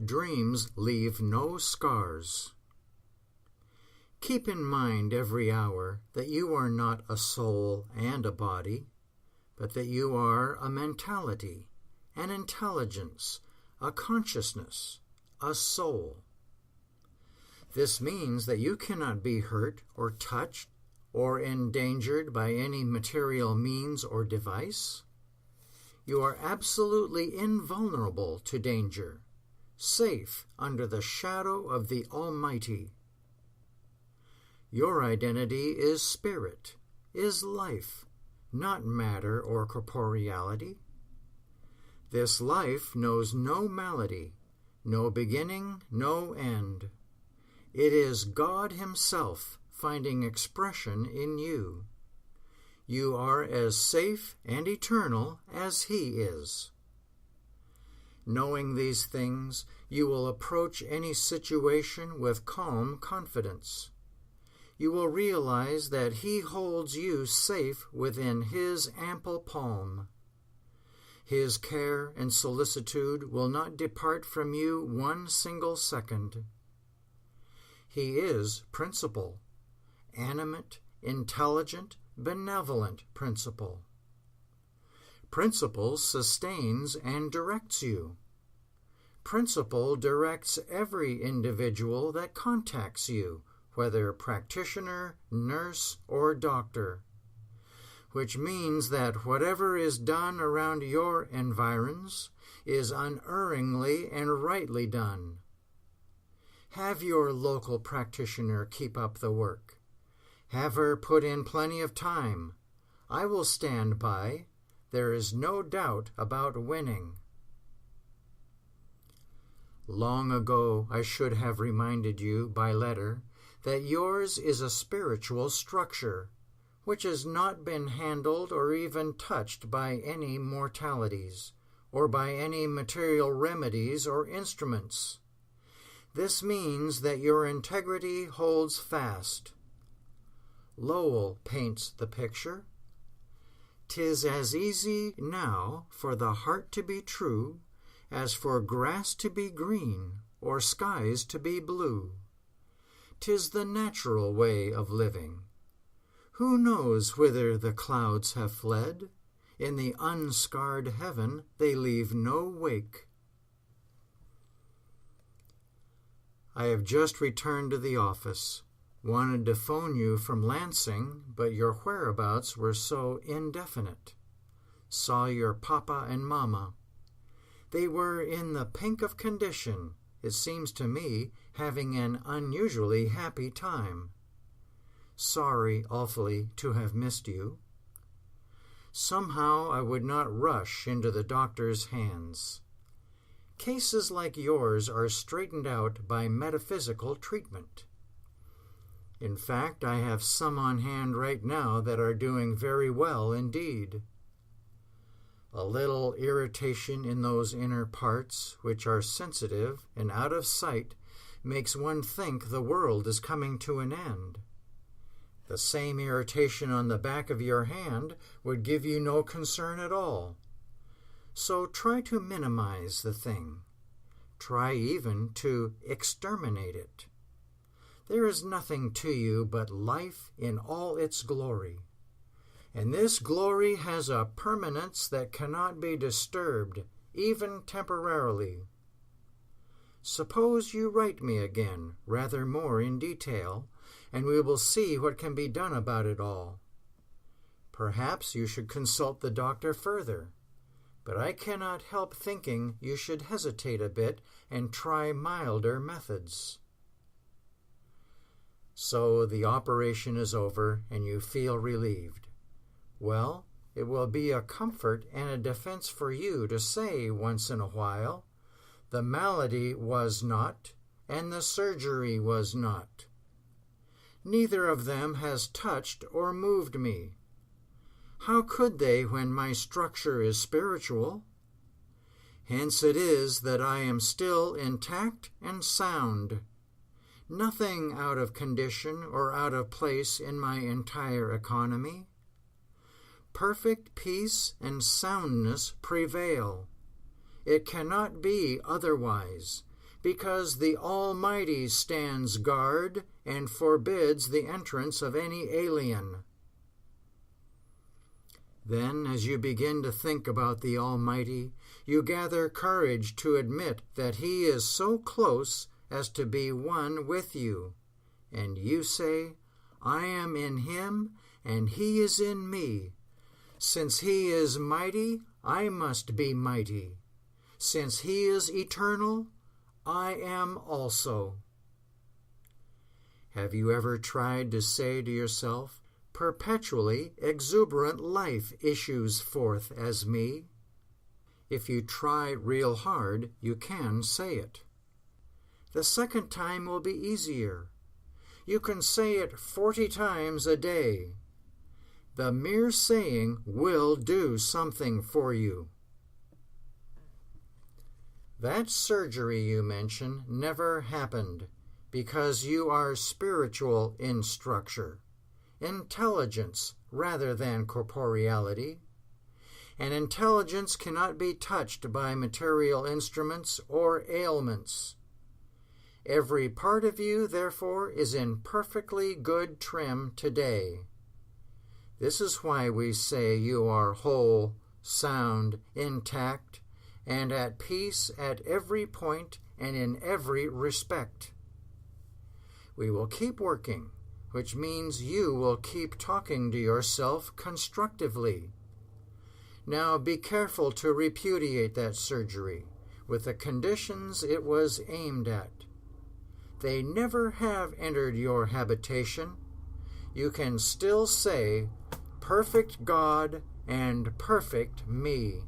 Dreams leave no scars. Keep in mind every hour that you are not a soul and a body, but that you are a mentality, an intelligence, a consciousness, a soul. This means that you cannot be hurt or touched or endangered by any material means or device. You are absolutely invulnerable to danger, safe under the shadow of the Almighty. Your identity is spirit, is life, not matter or corporeality. This life knows no malady, no beginning, no end. It is God Himself finding expression in you. You are as safe and eternal as He is. Knowing these things, you will approach any situation with calm confidence. You will realize that He holds you safe within His ample palm. His care and solicitude will not depart from you one single second. He is principle, animate, intelligent, benevolent principle. Principle sustains and directs you. Principle directs every individual that contacts you, whether practitioner, nurse, or doctor, which means that whatever is done around your environs is unerringly and rightly done. Have your local practitioner keep up the work. Have her put in plenty of time. I will stand by. There is no doubt about winning. Long ago I should have reminded you by letter that yours is a spiritual structure, which has not been handled or even touched by any mortalities, or by any material remedies or instruments. This means that your integrity holds fast. Lowell paints the picture. "'Tis as easy now for the heart to be true as for grass to be green or skies to be blue. 'Tis the natural way of living. Who knows whither the clouds have fled? In the unscarred heaven they leave no wake." I have just returned to the office. Wanted to phone you from Lansing, but your whereabouts were so indefinite. Saw your papa and mama. They were in the pink of condition, it seems to me, having an unusually happy time. Sorry awfully to have missed you. Somehow I would not rush into the doctor's hands. Cases like yours are straightened out by metaphysical treatment. In fact, I have some on hand right now that are doing very well indeed. A little irritation in those inner parts, which are sensitive and out of sight, makes one think the world is coming to an end. The same irritation on the back of your hand would give you no concern at all. So try to minimize the thing. Try even to exterminate it. There is nothing to you but life in all its glory. And this glory has a permanence that cannot be disturbed, even temporarily. Suppose you write me again, rather more in detail, and we will see what can be done about it all. Perhaps you should consult the doctor further, but I cannot help thinking you should hesitate a bit and try milder methods. So the operation is over and you feel relieved. Well, it will be a comfort and a defense for you to say once in a while, "The malady was not, and the surgery was not. Neither of them has touched or moved me. How could they when my structure is spiritual? Hence it is that I am still intact and sound. Nothing out of condition or out of place in my entire economy. Perfect peace and soundness prevail. It cannot be otherwise, because the Almighty stands guard and forbids the entrance of any alien. Then, as you begin to think about the Almighty, you gather courage to admit that He is so close as to be one with you, and you say, I am in Him, and He is in me. Since He is mighty, I must be mighty. Since He is eternal, I am also. Have you ever tried to say to yourself, perpetually exuberant life issues forth as me? If you try real hard, you can say it. The second time will be easier. You can say it 40 times a day. The mere saying will do something for you. That surgery you mention never happened because you are spiritual in structure, intelligence rather than corporeality, and intelligence cannot be touched by material instruments or ailments. Every part of you, therefore, is in perfectly good trim today. This is why we say you are whole, sound, intact, and at peace at every point and in every respect. We will keep working, which means you will keep talking to yourself constructively. Now be careful to repudiate that surgery with the conditions it was aimed at. They never have entered your habitation. You can still say, perfect God and perfect me.